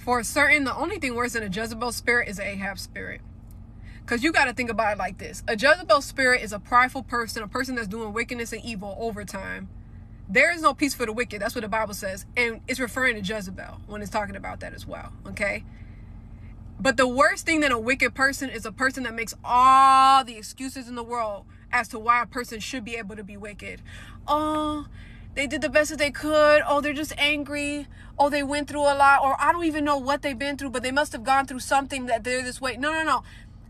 for certain, the only thing worse than a Jezebel spirit is an Ahab spirit. Because you got to think about it like this. A Jezebel spirit is a prideful person, a person that's doing wickedness and evil over time. There is no peace for the wicked. That's what the Bible says. And it's referring to Jezebel when it's talking about that as well. Okay? But the worst thing than a wicked person is a person that makes all the excuses in the world as to why a person should be able to be wicked. Oh, they did the best that they could. Oh, they're just angry. Oh, they went through a lot. Or I don't even know what they've been through, but they must have gone through something that they're this way. No.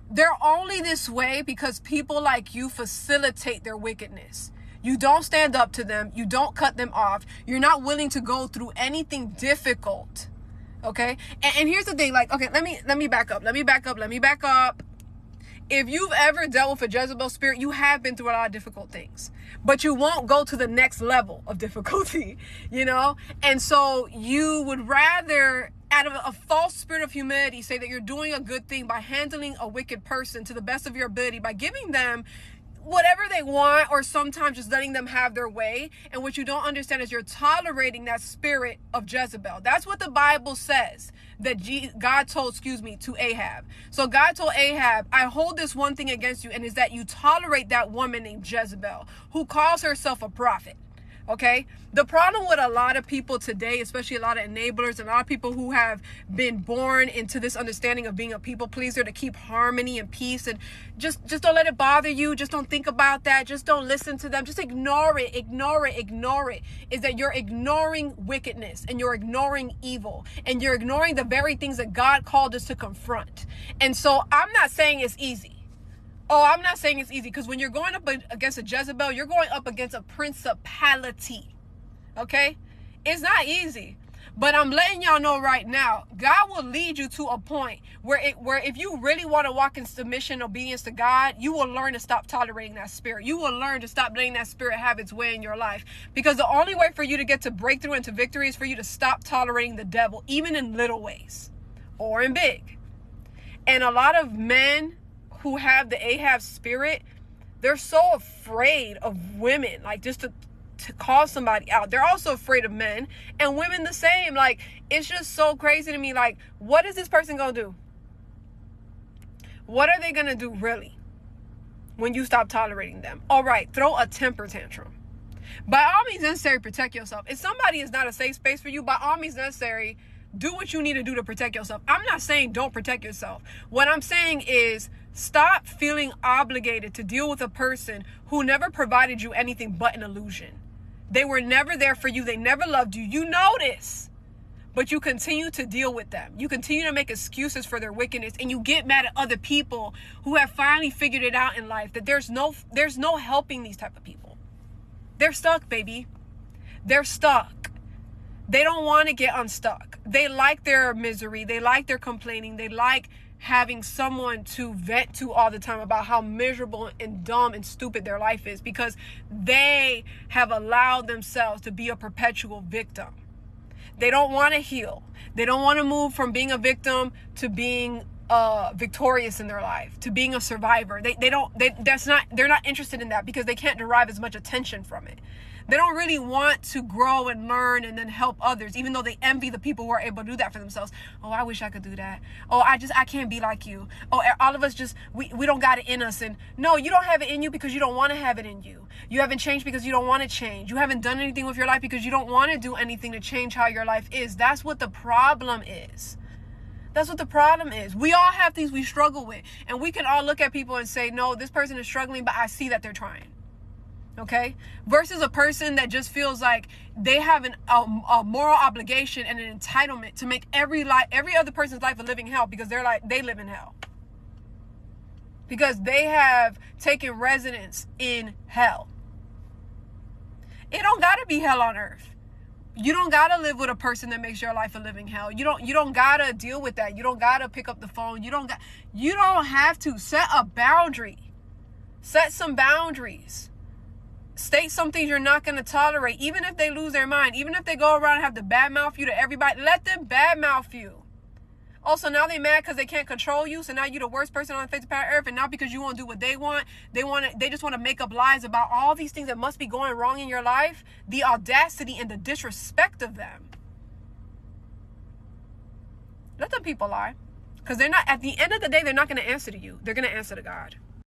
They're only this way because people like you facilitate their wickedness. You don't stand up to them. You don't cut them off. You're not willing to go through anything difficult. Okay? And here's the thing. Like, okay, let me back up. Let me back up. If you've ever dealt with a Jezebel spirit, you have been through a lot of difficult things. But you won't go to the next level of difficulty, you know? And so you would rather, out of a false spirit of humility, say that you're doing a good thing by handling a wicked person to the best of your ability, by giving them whatever they want, or sometimes just letting them have their way. And what you don't understand is you're tolerating that spirit of Jezebel. That's what the Bible says that God told, to Ahab. So God told Ahab, I hold this one thing against you, and is that you tolerate that woman named Jezebel, who calls herself a prophet. Okay? The problem with a lot of people today, especially a lot of enablers and a lot of people who have been born into this understanding of being a people pleaser to keep harmony and peace, and just don't let it bother you. Just don't think about that. Just don't listen to them. Just ignore it, is that you're ignoring wickedness, and you're ignoring evil, and you're ignoring the very things that God called us to confront. And so I'm not saying it's easy. I'm not saying it's easy, because when you're going up against a Jezebel, you're going up against a principality. Okay? It's not easy. But I'm letting y'all know right now, God will lead you to a point where if you really want to walk in submission and obedience to God, you will learn to stop tolerating that spirit. You will learn to stop letting that spirit have its way in your life. Because the only way for you to get to breakthrough and to victory is for you to stop tolerating the devil, even in little ways or in big. And a lot of men who have the Ahab spirit, they're so afraid of women, like just to call somebody out. They're also afraid of men, and women the same. Like, it's just so crazy to me. Like, what is this person gonna do? What are they gonna do really when you stop tolerating them? All right, throw a temper tantrum. By all means necessary, protect yourself. If somebody is not a safe space for you, by all means necessary, do what you need to do to protect yourself. I'm not saying don't protect yourself. What I'm saying is stop feeling obligated to deal with a person who never provided you anything but an illusion. They were never there for you. They never loved you. You know this. But you continue to deal with them. You continue to make excuses for their wickedness, and you get mad at other people who have finally figured it out in life, that there's no helping these type of people. They're stuck, baby. They're stuck. They don't want to get unstuck. They like their misery. They like their complaining. They like having someone to vent to all the time about how miserable and dumb and stupid their life is, because they have allowed themselves to be a perpetual victim. They don't want to heal. They don't want to move from being a victim to being victorious in their life, to being a survivor. They're not interested in that, because they can't derive as much attention from it. They don't really want to grow and learn and then help others, even though they envy the people who are able to do that for themselves. Oh, I wish I could do that. Oh, I can't be like you. Oh, all of us we don't got it in us. And no, you don't have it in you because you don't want to have it in you. You haven't changed because you don't want to change. You haven't done anything with your life because you don't want to do anything to change how your life is. That's what the problem is. That's what the problem is. We all have things we struggle with, and we can all look at people and say, no, this person is struggling, but I see that they're trying. Okay? Versus a person that just feels like they have a moral obligation and an entitlement to make every other person's life a living hell, because they live in hell. Because they have taken residence in hell. It don't gotta be hell on earth. You don't gotta live with a person that makes your life a living hell. You don't gotta deal with that. You don't gotta pick up the phone. You don't have to. Set a boundary. Set some boundaries. State some things you're not going to tolerate, even if they lose their mind, even if they go around and have to badmouth you to everybody. Let them badmouth you. Also, now they mad because they can't control you, so now you're the worst person on the face of planet Earth, and not because you won't do what they want. They just want to make up lies about all these things that must be going wrong in your life. The audacity and the disrespect of them. some people are. Because they're not, at the end of the day, they're not going to answer to you. They're going to answer to God.